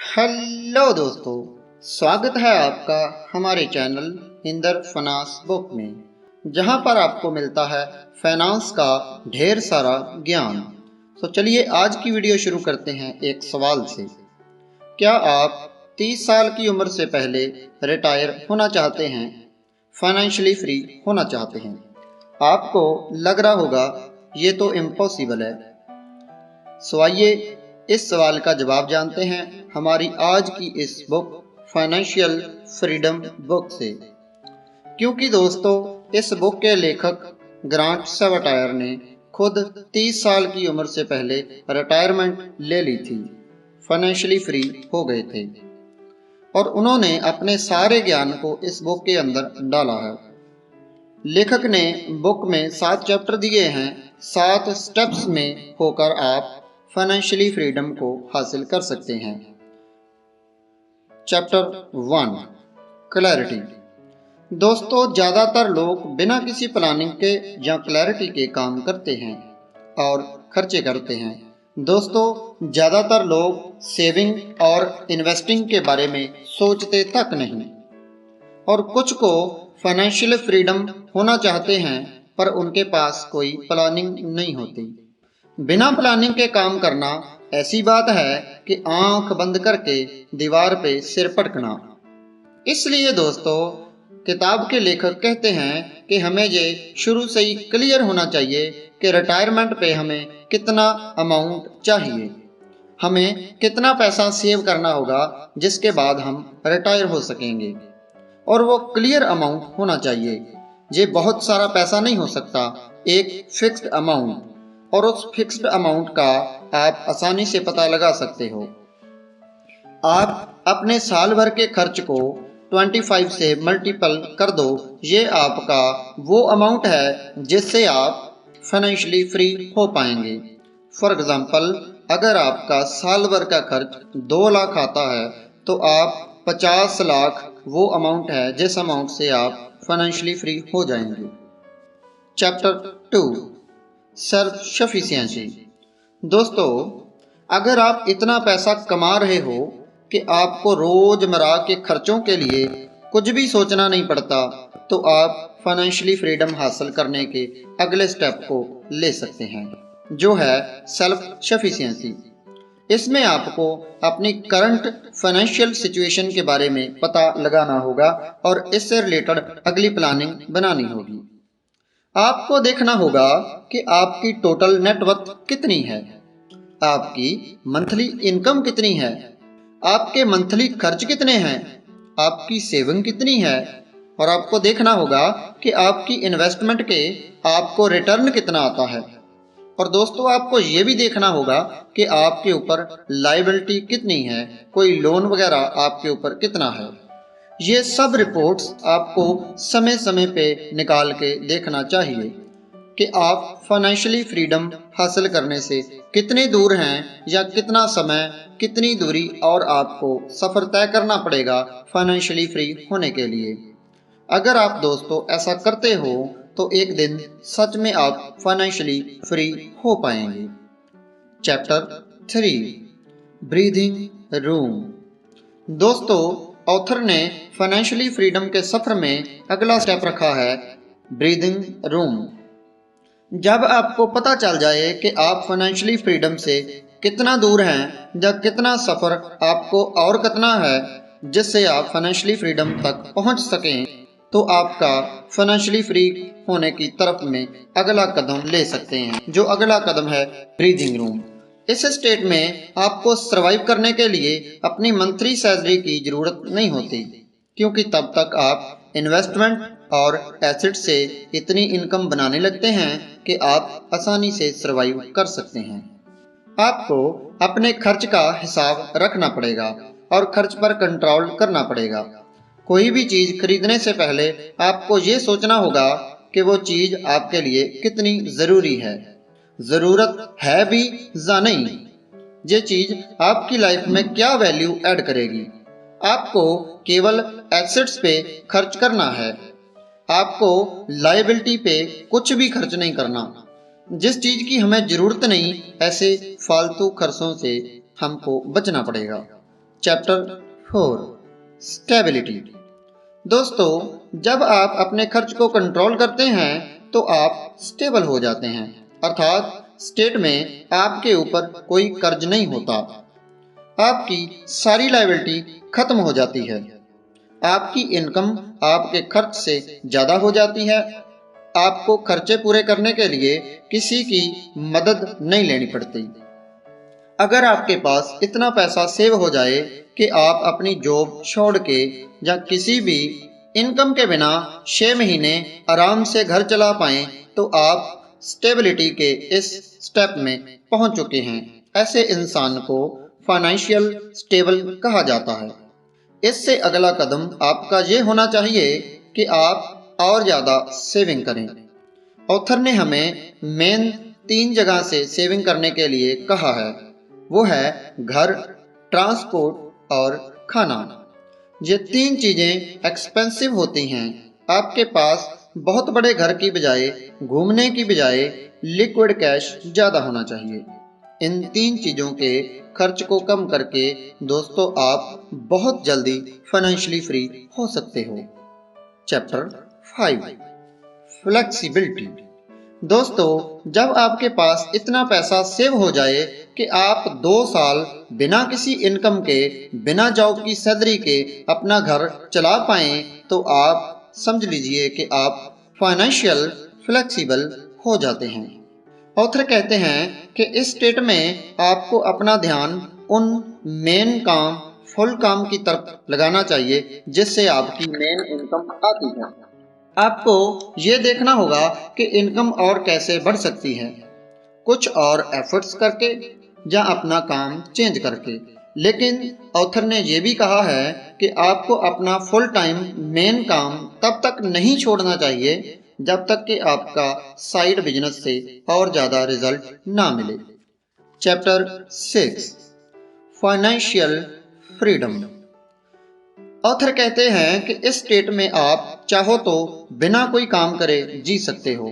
Hello दोस्तों, स्वागत है आपका हमारे चैनल इंदर फाइनेंस बुक में, जहां पर आपको मिलता है फाइनेंस का ढेर सारा ज्ञान। तो चलिए आज की वीडियो शुरू करते हैं एक सवाल से। क्या आप 30 साल की उम्र से पहले रिटायर होना चाहते हैं, फाइनेंशियली फ्री होना चाहते हैं? आपको लग रहा होगा ये तो इम्पॉसिबल है। सो आइए इस सवाल का जवाब जानते हैं हमारी आज की इस बुक फाइनेंशियल फ्रीडम बुक से। क्योंकि दोस्तों इस बुक के लेखक ग्रांट सेवाटायर ने खुद 30 साल की उम्र से पहले रिटायरमेंट ले ली थी, फाइनेंशियली फ्री हो गए थे और उन्होंने अपने सारे ज्ञान को इस बुक के अंदर डाला है। लेखक ने बुक में 7 चैप्टर दिए हैं। 7 स्टेप्स में होकर आप फाइनेंशियली फ्रीडम को हासिल कर सकते हैं। Chapter 1, clarity. दोस्तों ज़्यादातर लोग बिना किसी प्लानिंग के या क्लैरिटी के काम करते हैं और खर्चे करते हैं। दोस्तों ज़्यादातर लोग सेविंग और इन्वेस्टिंग के बारे में सोचते तक नहीं, और कुछ को फाइनेंशियल फ्रीडम होना चाहते हैं पर उनके पास कोई प्लानिंग नहीं होती। बिना प्लानिंग के काम करना ऐसी बात है कि आंख बंद करके दीवार पे सिर पटकना। इसलिए दोस्तों किताब के लेखक कहते हैं कि हमें ये शुरू से ही क्लियर होना चाहिए कि रिटायरमेंट पे हमें कितना अमाउंट चाहिए, हमें कितना पैसा सेव करना होगा जिसके बाद हम रिटायर हो सकेंगे, और वो क्लियर अमाउंट होना चाहिए। ये बहुत सारा पैसा नहीं हो सकता, एक फिक्स्ड अमाउंट, और उस फिक्स्ड अमाउंट का आप आसानी से पता लगा सकते हो। आप अपने साल भर के खर्च को 25 से मल्टीपल कर दो, ये आपका वो अमाउंट है जिससे आप फाइनेंशियली फ्री हो पाएंगे। फॉर एग्जांपल, अगर आपका साल भर का खर्च 2 लाख आता है तो आप 50 लाख वो अमाउंट है जिस अमाउंट से आप फाइनेंशियली फ्री हो जाएंगे। Chapter 2, self sufficiency. दोस्तों अगर आप इतना पैसा कमा रहे हो कि आपको रोजमर्रा के खर्चों के लिए कुछ भी सोचना नहीं पड़ता, तो आप फाइनेंशियली फ्रीडम हासिल करने के अगले स्टेप को ले सकते हैं, जो है सेल्फ सफिशिएंसी। इसमें आपको अपनी करंट फाइनेंशियल सिचुएशन के बारे में पता लगाना होगा और इससे रिलेटेड अगली प्लानिंग बनानी होगी। आपको देखना होगा कि आपकी टोटल नेटवर्थ कितनी है, आपकी मंथली इनकम कितनी है, आपके मंथली खर्च कितने हैं, आपकी सेविंग कितनी है, और आपको देखना होगा कि आपकी इन्वेस्टमेंट के आपको रिटर्न कितना आता है। और दोस्तों आपको ये भी देखना होगा कि आपके ऊपर लायबिलिटी कितनी है, कोई लोन वगैरह आपके ऊपर कितना है। ये सब रिपोर्ट्स आपको समय समय पे निकाल के देखना चाहिए कि आप फाइनेंशियली फ्रीडम हासिल करने से कितने दूर हैं, या कितना समय, कितनी दूरी और आपको सफ़र तय करना पड़ेगा फाइनेंशियली फ्री होने के लिए। अगर आप दोस्तों ऐसा करते हो तो एक दिन सच में आप फाइनेंशियली फ्री हो पाएंगे। Chapter 3, breathing room. दोस्तों ऑथर ने फाइनेंशियली फ्रीडम के सफ़र में अगला स्टेप रखा है, ब्रीदिंग रूम। जब आपको पता चल जाए कि आप फाइनेंशियली फ्रीडम से कितना दूर हैं या कितना सफ़र आपको और करना है जिससे आप फाइनेंशियली फ्रीडम तक पहुंच सकें, तो आपका फाइनेंशियली फ्री होने की तरफ में अगला कदम ले सकते हैं, जो अगला कदम है ब्रीदिंग रूम। इस स्टेट में आपको सरवाइव करने के लिए अपनी मंथली सैलरी की ज़रूरत नहीं होती, क्योंकि तब तक आप इन्वेस्टमेंट और एसेट से इतनी इनकम बनाने लगते हैं कि आप आसानी से सरवाइव कर सकते हैं। आपको अपने खर्च का हिसाब रखना पड़ेगा और खर्च पर कंट्रोल करना पड़ेगा। कोई भी चीज़ खरीदने से पहले आपको ये सोचना होगा कि वो चीज़ आपके लिए कितनी ज़रूरी है, ज़रूरत है भी या नहीं, ये चीज़ आपकी लाइफ में क्या वैल्यू ऐड करेगी। आपको केवल एसेट्स पे खर्च करना है, आपको लायबिलिटी पे कुछ भी खर्च नहीं करना। जिस चीज़ की हमें ज़रूरत नहीं, ऐसे फालतू खर्चों से हमको बचना पड़ेगा। Chapter 4 stability. दोस्तों, जब आप अपने खर्च को कंट्रोल करते हैं तो आप स्टेबल हो जाते हैं, अर्थात स्टेट में आपके ऊपर कोई कर्ज नहीं होता। आपकी सारी लायबिलिटी खत्म हो जाती है। आपकी इनकम आपके खर्च से ज़्यादा हो जाती है। आपको खर्चे पूरे करने के लिए किसी की मदद नहीं लेनी पड़ती। अगर आपके पास इतना पैसा सेव हो जाए कि आप अपनी जॉब छोड़ के या किसी भी इनकम के बिना 6 महीने आराम से घर चला पाएं, तो आप स्टेबिलिटी के इस स्टेप में पहुंच चुके हैं। ऐसे इंसान को फाइनेंशियल स्टेबल कहा जाता है। इससे अगला कदम आपका ये होना चाहिए कि आप और ज़्यादा सेविंग करें। ऑथर ने हमें मेन 3 जगह से सेविंग करने के लिए कहा है। वो है घर, ट्रांसपोर्ट और खाना। ये 3 चीज़ें एक्सपेंसिव होती हैं। आपके पास बहुत बड़े घर की बजाय घूमने की बजाय लिक्विड कैश ज़्यादा होना चाहिए। इन 3 चीज़ों के खर्च को कम करके दोस्तों आप बहुत जल्दी फाइनेंशियली फ्री हो सकते हो। Chapter 5 flexibility. दोस्तों, जब आपके पास इतना पैसा सेव हो जाए कि आप 2 साल बिना किसी इनकम के, बिना जॉब की सैलरी के अपना घर चला पाएं, तो आप समझ लीजिए कि आप फाइनेंशियल फ्लेक्सिबल हो जाते हैं। ऑथर कहते हैं कि इस स्टेट में आपको अपना ध्यान उन मेन काम, फुल काम की तरफ लगाना चाहिए जिससे आपकी मेन इनकम आती है। आपको ये देखना होगा कि इनकम और कैसे बढ़ सकती है, कुछ और एफर्ट्स करके या अपना काम चेंज करके। लेकिन ऑथर ने यह भी कहा है कि आपको अपना फुल टाइम मेन काम तब तक नहीं छोड़ना चाहिए जब तक कि आपका साइड बिजनेस से और ज़्यादा रिजल्ट ना मिले। Chapter 6 financial freedom. ऑथर कहते हैं कि इस स्टेट में आप चाहो तो बिना कोई काम करे जी सकते हो,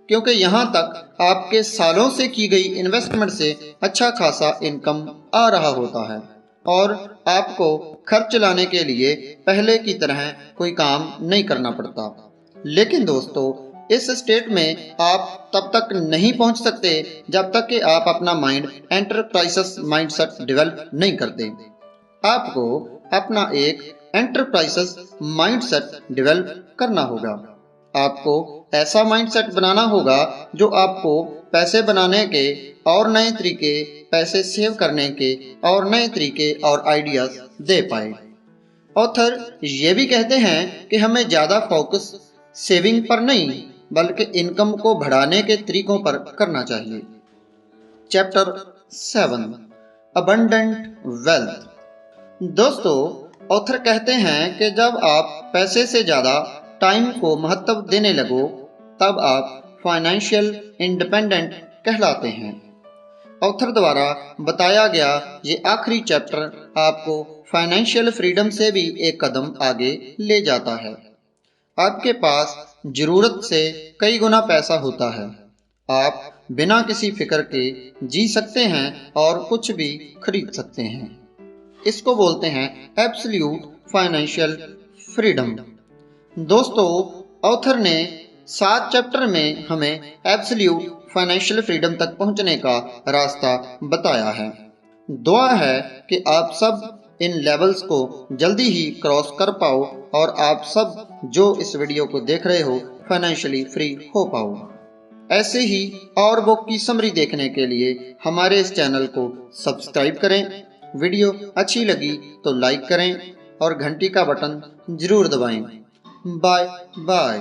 क्योंकि यहाँ तक आपके सालों से की गई इन्वेस्टमेंट से अच्छा खासा इनकम आ रहा होता है और आपको खर्च चलाने के लिए पहले की तरह कोई काम नहीं करना पड़ता। लेकिन दोस्तों, इस स्टेट में आप तब तक नहीं पहुंच सकते जब तक कि आप अपना माइंड एंटरप्राइजेस माइंडसेट डेवलप नहीं करते। आपको अपना एक एंटरप्राइजेस माइंडसेट डेवलप करना होगा। आपको ऐसा माइंडसेट बनाना होगा जो आपको पैसे बनाने के और नए तरीके, पैसे सेव करने के और नए तरीके और आइडियाज दे पाए। ऑथर ये भी कहते हैं कि हमें ज़्यादा फोकस सेविंग पर नहीं बल्कि इनकम को बढ़ाने के तरीकों पर करना चाहिए। Chapter 7 abundant wealth. दोस्तों, ऑथर कहते हैं कि जब आप पैसे से ज़्यादा टाइम को महत्व देने लगो तब आप फाइनेंशियल इंडिपेंडेंट कहलाते हैं। ऑथर द्वारा बताया गया ये आखिरी चैप्टर आपको फाइनेंशियल फ्रीडम से भी एक कदम आगे ले जाता है। आपके पास ज़रूरत से कई गुना पैसा होता है। आप बिना किसी फिक्र के जी सकते हैं और कुछ भी खरीद सकते हैं। इसको बोलते हैं एब्सोल्यूट फाइनेंशियल फ्रीडम। दोस्तों, ऑथर ने 7 चैप्टर में हमें एब्सोल्यूट फाइनेंशियल फ्रीडम तक पहुंचने का रास्ता बताया है। दुआ है कि आप सब इन लेवल्स को जल्दी ही क्रॉस कर पाओ और आप सब जो इस वीडियो को देख रहे हो फाइनेंशियली फ्री हो पाओ। ऐसे ही और बुक की समरी देखने के लिए हमारे इस चैनल को सब्सक्राइब करें। वीडियो अच्छी लगी तो लाइक करें और घंटी का बटन जरूर दबाएं। Bye bye.